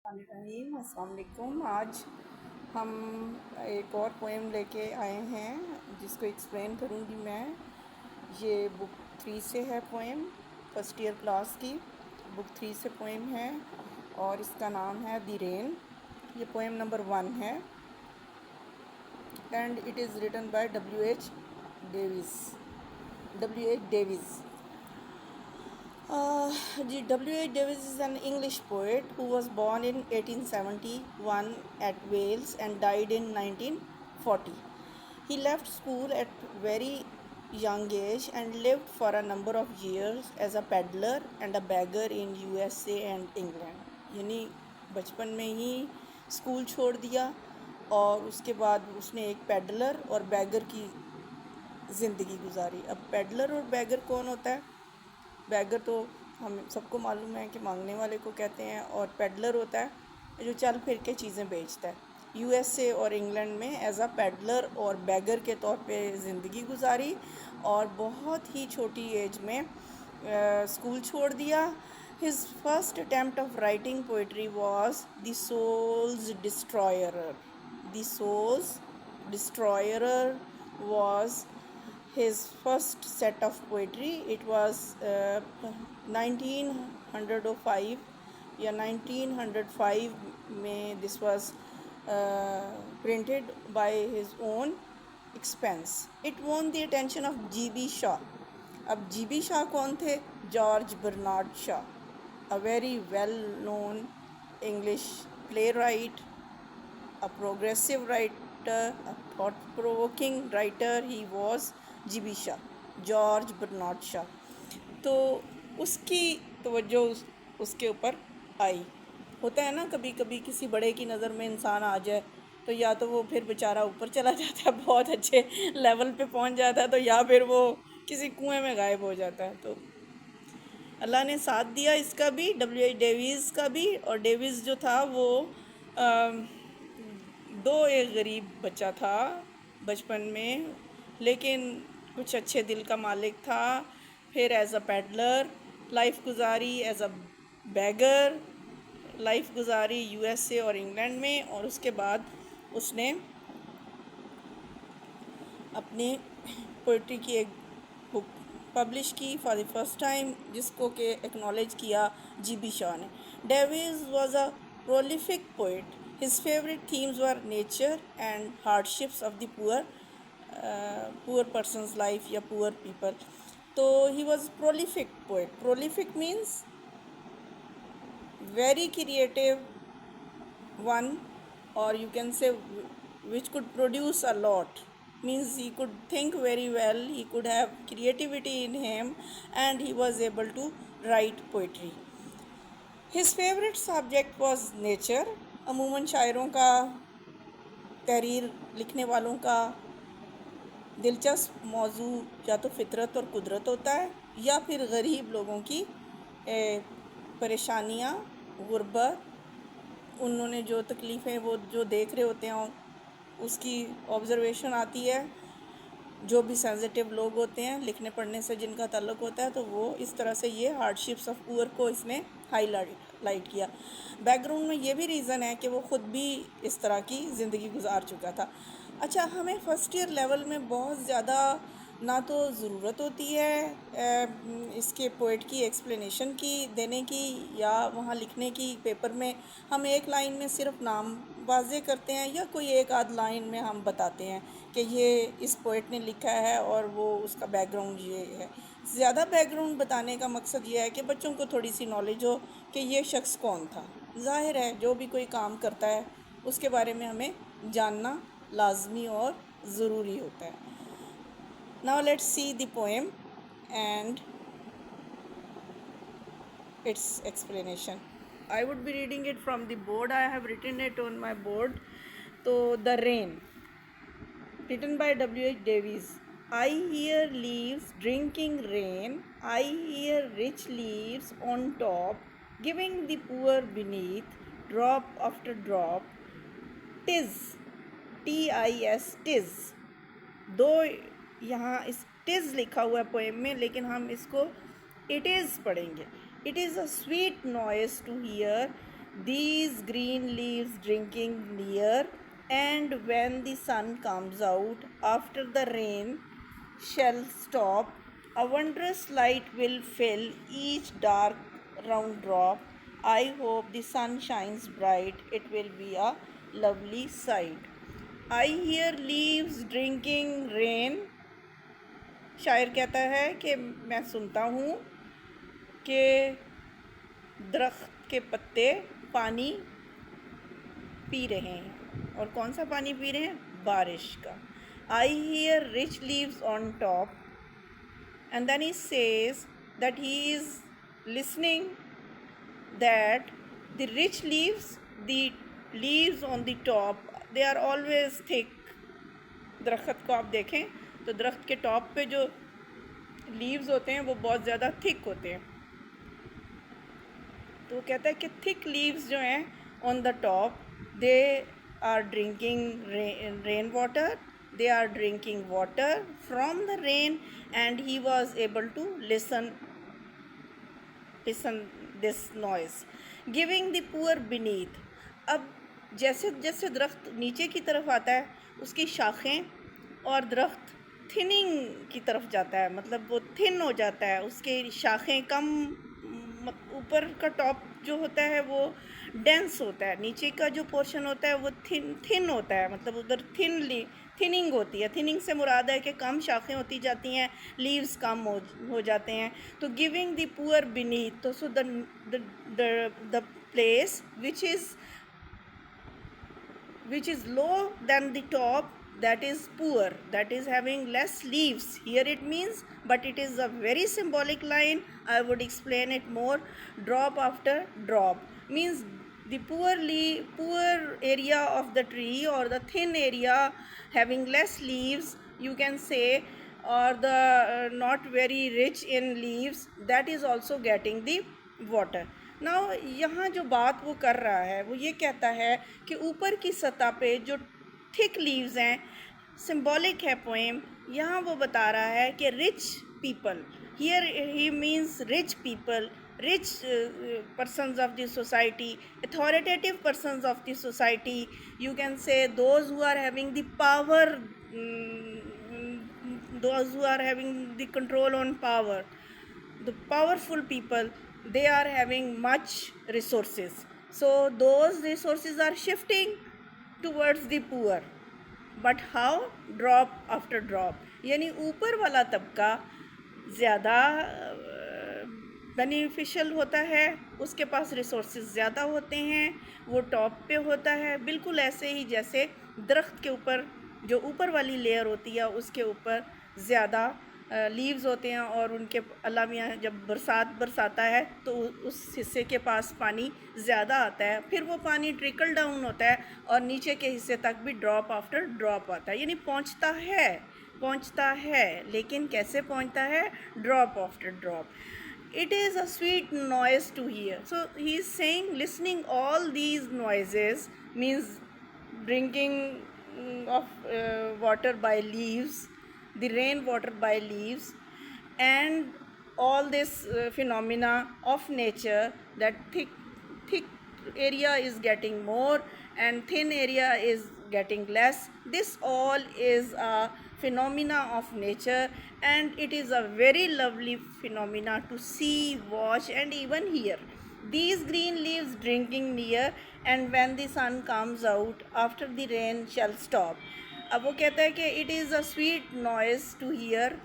रहीम अस्सलाम वालेकुम। आज हम एक और पोएम लेके आए हैं जिसको एक्सप्लेन करूँगी मैं। ये बुक 3 से है पोएम, फर्स्ट ईयर क्लास की बुक 3 से पोएम है और इसका नाम है द रेन। ये पोएम नंबर 1 है and it is written by W H Davies. W.H. Davies is an English poet who was born in 1871 at Wales and died in 1940. He left school at very young age and lived for a number of years as a peddler and a beggar in USA and England. यानी बचपन में ही school छोड़ दिया और उसके बाद उसने एक पेडलर और बैगर की ज़िंदगी गुजारी। अब पेडलर और बैगर कौन होता है? बैगर तो हम सबको मालूम है कि मांगने वाले को कहते हैं, और पेडलर होता है जो चल फिर के चीज़ें बेचता है। यूएसए और इंग्लैंड में एज अ पेडलर और बैगर के तौर पे ज़िंदगी गुजारी और बहुत ही छोटी एज में स्कूल छोड़ दिया। His first attempt of writing poetry was the souls destroyer. The souls destroyer was his first set of poetry. It was 1905 या 1905 में this was printed by his own expense. It won the attention of G.B. Shaw. अब G.B. Shaw कौन थे? George Bernard Shaw, a very well known English playwright, a progressive writer, a thought-provoking writer. He was G.B. Shaw, George Bernard Shaw. तो उसकी तवज्जो उसके ऊपर आई। होता है ना, कभी कभी किसी बड़े की नज़र में इंसान आ जाए तो या तो वो फिर बेचारा ऊपर चला जाता है, बहुत अच्छे लेवल पे पहुंच जाता है, तो या फिर वो किसी कुएं में गायब हो जाता है। तो अल्लाह ने साथ दिया इसका भी, W.H. डेविस का भी। और डेविस जो था वो एक गरीब बच्चा था बचपन में, लेकिन कुछ अच्छे दिल का मालिक था। फिर एज अ पेडलर लाइफ गुजारी, एज अ बैगर लाइफ गुजारी यूएसए और इंग्लैंड में, और उसके बाद उसने अपनी पोइट्री की एक बुक पब्लिश की फॉर द फर्स्ट टाइम, जिसको के एक्नॉलेज किया G.B. शॉ ने। Davis was a prolific poet. His favourite themes were nature and hardships of the poor persons life या पुअर पीपल। तो he was prolific poet. Prolific means very creative one, or you can say which could produce a lot. Means he could think very well, he could have creativity in him, and he was able to write poetry. His favorite subject was nature. अमूमन शायरों का, तहरीर लिखने वालों का दिलचस्प मौजू या तो फितरत और कुदरत होता है, या फिर गरीब लोगों की परेशानियाँ, गुर्बत, उन्होंने जो तकलीफ़ें वो जो देख रहे होते हैं उसकी ऑब्ज़र्वेशन आती है। जो भी सेंसिटिव लोग होते हैं, लिखने पढ़ने से जिनका ताल्लुक़ होता है, तो वो इस तरह से ये हार्डशिप्स ऑफ पुअर को इसने हाईलाइट किया। बैकग्राउंड में ये भी रीज़न है कि वो ख़ुद भी इस तरह की ज़िंदगी गुजार चुका था। अच्छा, हमें फ़र्स्ट ईयर लेवल में बहुत ज़्यादा ना तो ज़रूरत होती है इसके पोइट की एक्सप्लेनेशन की देने की, या वहाँ लिखने की पेपर में हम एक लाइन में सिर्फ नाम वाज़े करते हैं, या कोई एक आध लाइन में हम बताते हैं कि ये इस पोइट ने लिखा है और वो उसका बैकग्राउंड ये है। ज़्यादा बैकग्राउंड बताने का मकसद ये है कि बच्चों को थोड़ी सी नॉलेज हो कि ये शख्स कौन था। ज़ाहिर है जो भी कोई काम करता है उसके बारे में हमें जानना लाजमी और ज़रूरी होता है। Now let's see the poem and its explanation. I would be reading it from the board. I have written it on my board. So, The Rain, written by W.H. Davies. I hear leaves drinking rain. I hear rich leaves on top, giving the poor beneath, drop after drop. Tis, T-I-S, tis. दो यहाँ इस टिज़ लिखा हुआ है poem में, लेकिन हम इसको इट इज़ पढ़ेंगे. It is a sweet noise to hear these green leaves drinking near, and when the sun comes out after the rain shall stop, a wondrous light will fill each dark round drop. I hope the sun shines bright, it will be a lovely sight. I hear leaves drinking rain. शायर कहता है कि मैं सुनता हूँ कि दरख्त के पत्ते पानी पी रहे हैं, और कौन सा पानी पी रहे हैं? बारिश का. I hear rich leaves on top, and then he says that he is listening that the rich leaves, the leaves on the top, they are always thick. दरख्त को आप देखें तो दरख्त के टॉप पे जो लीव्स होते हैं वो बहुत ज़्यादा थिक होते हैं. तो वो कहता है कि थिक लीव्स जो हैं on the top, they are drinking rain water, they are drinking water from the rain, and he was able to listen this noise, giving the poor beneath. अब जैसे जैसे दरख्त नीचे की तरफ आता है उसकी शाखें और दरख्त थिनिंग की तरफ जाता है, मतलब वो थिन हो जाता है, उसके शाखें कम, ऊपर का टॉप जो होता है वो डेंस होता है, नीचे का जो पोर्शन होता है वो थिन होता है, मतलब उधर थिनिंग होती है. थिनिंग से मुराद है कि कम शाखें होती जाती हैं, लीव्स कम हो जाते हैं. तो गिविंग द पुअर बीनीथ, तो so the place which is low than the top, that is poor, that is having less leaves. Here it means, but it is a very symbolic line. I would explain it more. Drop after drop means the poor area of the tree, or the thin area having less leaves, you can say, or the not very rich in leaves, that is also getting the water. Now यहाँ जो बात वो कर रहा है वो ये कहता है कि ऊपर की सतह पे जो थिक लीव्स हैं, सिंबॉलिक है पोएम. यहाँ वो बता रहा है कि rich people, here he means rich people, rich persons of the society, authoritative persons of the society, you can say those who are having the power, those who are having the control on power, the powerful people, they are having much resources, so those resources are shifting towards the poor. But how? Drop after drop, यानी ऊपर वाला तबका ज़्यादा beneficial होता है, उसके पास resources ज़्यादा होते हैं, वो टॉप पे होता है. बिल्कुल ऐसे ही जैसे दरख्त के ऊपर जो ऊपर वाली लेयर होती है उसके ऊपर ज़्यादा लीव्स होते हैं, और उनके अल्लाह मियाँ जब बरसाता है तो उस हिस्से के पास पानी ज़्यादा आता है, फिर वो पानी ट्रिकल डाउन होता है और नीचे के हिस्से तक भी ड्रॉप आफ्टर ड्रॉप आता है, यानी पहुँचता है, लेकिन कैसे पहुँचता है? Drop after drop. It is a sweet noise to hear. So he is saying listening all these noises means drinking of water by leaves, the rain water by leaves, and all this phenomena of nature, that thick area is getting more and thin area is getting less. This all is a phenomena of nature, and it is a very lovely phenomena to see, watch, and even hear. These green leaves drinking near, and when the sun comes out after the rain shall stop. अब वो कहता है कि it is a sweet noise to hear